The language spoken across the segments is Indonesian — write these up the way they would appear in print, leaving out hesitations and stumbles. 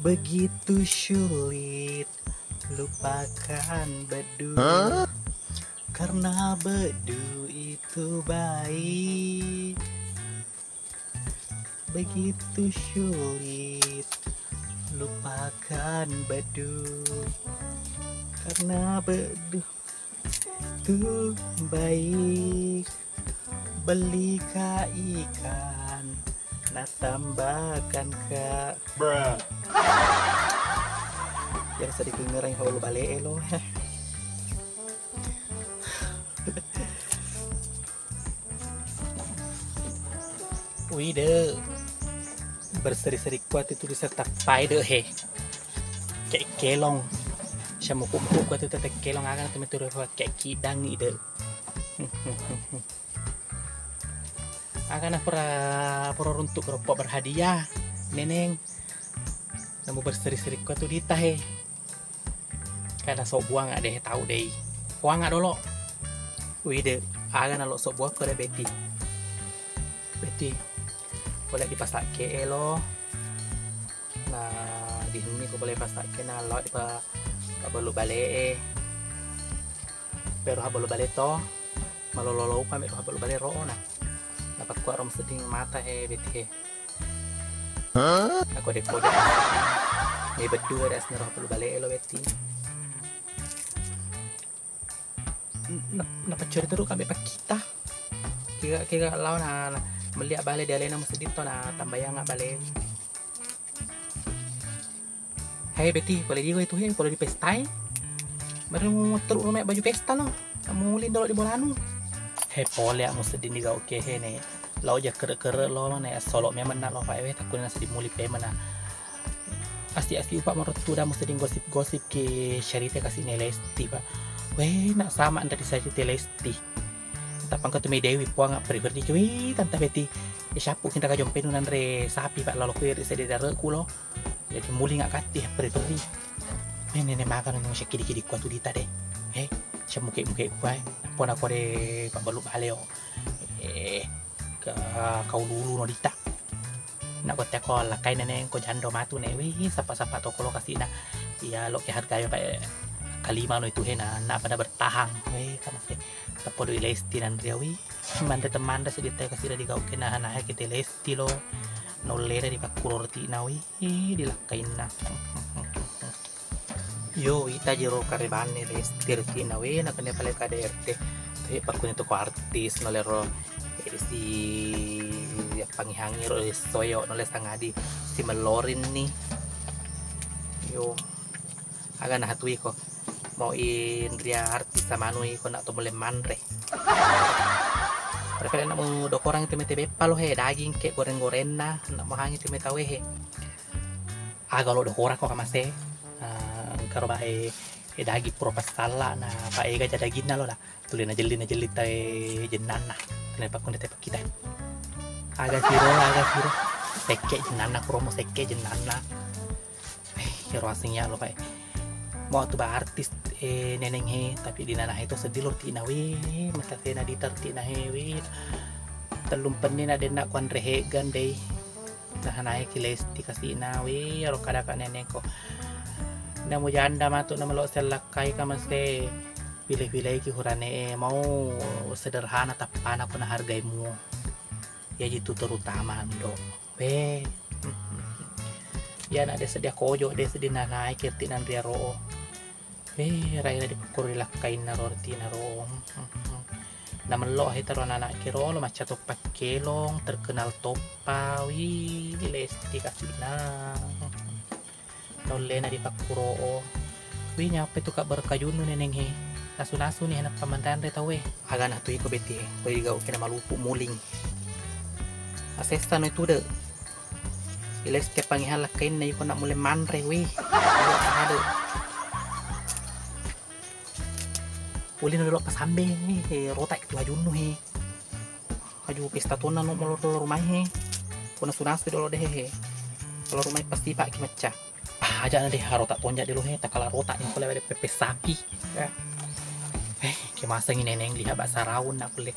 Begitu sulit lupakan bedu, karena bedu itu baik. Begitu sulit lupakan bedu, karena bedu itu baik. Beli ikan, nah tambahkan ke yang sedikit ngereng kalau balik lo. Wih deh, berseri-seri kuat itu disertai deh he, kayak kelong, sama kuku kuat itu tetap kelong akan temen turun kayak kidang ide. Akan pura untuk keropok berhadiah, neneng. Namu berseri-seri kuat tuh dita he, karena sok buang nggak deh tahu deh, buang nggak dulu. Wih deh, akan lo sok buang ke Betty. Boleh dipasak ke lo. Nah di sini aku boleh pasak ke nalo di pa balu balik. Pero balu balik to, malolo pa pero balu balik ro na. Dapat kuat rom seding mata he Betty he. Aku kode ini berdua ada senerah balu balik lo Betty. Napa curi terus kami pak kita. Kira lawan na melihat balik dia lain mesti dito na tambayan nggak balik. Hei Betty, boleh juga itu he, boleh di pestai. Baru mau terus rumah baju pesta lo, kamu ulin dulu di bolanu. Hei boleh mesti di niga oke he nih. Lau aja kere lo nih, solok memang nak lo pak ewe takut nasi di muli pe mana. Asli upak merotu dah mesti di gosip ke syarite kasih nilai Lesti pak. Weh nak sama anda di syarite Lesti. Tapang ke tumi Dewi puang pribadi cuy tante Betty siapa kita ka jompe nunan re sapi pak lalu kuir di sedara kulo jadi muli nggak kati pribadi ini makan nung sekidi kuat tuh dita deh siapa muke kuai pun aku deh pak balu baleo ke kau dulu no dita nak kau tekol lah kain neneng kau jando matu newi sapa toko lo kasih na ya lo ke harga ya pak kalima no itu hena nak pada bertahan kamu sih tapo do Lesti nan riawi manda teman da sedita kasih di kau kena nah kita Lesti lo nolera di pakuror ti nawi dilakain na yo ita jero karebane Lesti ti nawi na kanya pala ka DRT tapi pakun itu ko artis nolero si ya pangihangir o soyo noles tangadi si melorin ni yo aga na hatui ko mau in ria artis sama nui ko nak to mulai manre. Tapi nak mau dok orang itu mete bepalo he daging kayak goreng na nak mau hangi itu mete he. Aga lo dok orang kok kamase. Karo bae daging pro pasala na bae ga daging na lo lah. Tulin na jelit tay jenana. Tulin pa kun tete kita. Aga siro. Seke jenana promo seke jenana. Hero asingnya lo bae. Mau tuh bah artis neneng he tapi di nanah itu sedih lor tina we masa tena diterti nah he we telum penin ada nak kuan rehegan deh nah naik Lesti kasih na we ro kada kan neneng ko na mo janda matu na malo selakai ka maste pilih-pilih ki hurane mau sederhana tapi pana ko na hargaimu ya itu terutama do we ya ada sedia kojo ada sedia naik kirtinan ria ro raya di pakuri lakain na roti na ro na melo hitaro na kiro lo macha to pakelong terkenal topawi Lesti kasih na nolle na di pakuro wi nyapa itu kak berkayun neneng he nasu nih anak pamantan re tawe aga na tuh ko beti ko iga kena malupu muling asesta no itu de Lesti pangihan lakain na iko nak mulai manre wi ada ulin dulu pas sambe rotak itu ajun he aju pesta tona no molor rumah he kuna sunas dulu deh kalau rumah pasti pak kimaca aja nanti rotak tonjak dulu he takala rotak yang boleh ada pepe sapi kemasa ini neneng lihat baksa raun nak boleh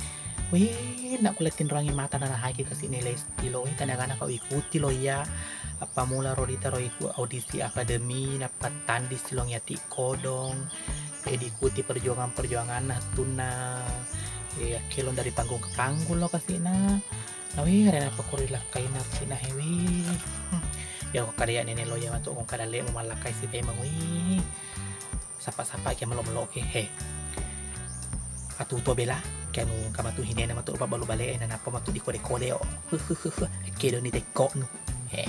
nak kulitin rangi mata nana haki kasih nilai Lesti lo tanah kau ikuti lo ya apa mula rodita roiku audisi akademi dapat tandis silong yati kodong diikuti perjuangan nah tuna kilon dari panggung ke panggung lo kasih nawi rena pakurilah kaina sina hewi ya kok karya nenek lo ya masuk kong kadale mo malakai si emang wi sapa-sapa kaya malo-malo ke he atuto bela kanu kamatu hinena matu rupa balu bale na napa matu di kode-kode o kedo ni teko no he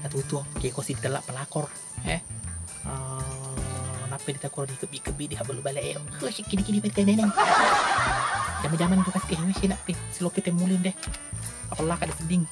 atuto ke ko si telak pelakor he napa di takor di kebi-kebi di balu bale o kini-kini pet neneng jaman-jaman tuh kasih hewi sih nak pi silo kita mulin deh apalah kada seding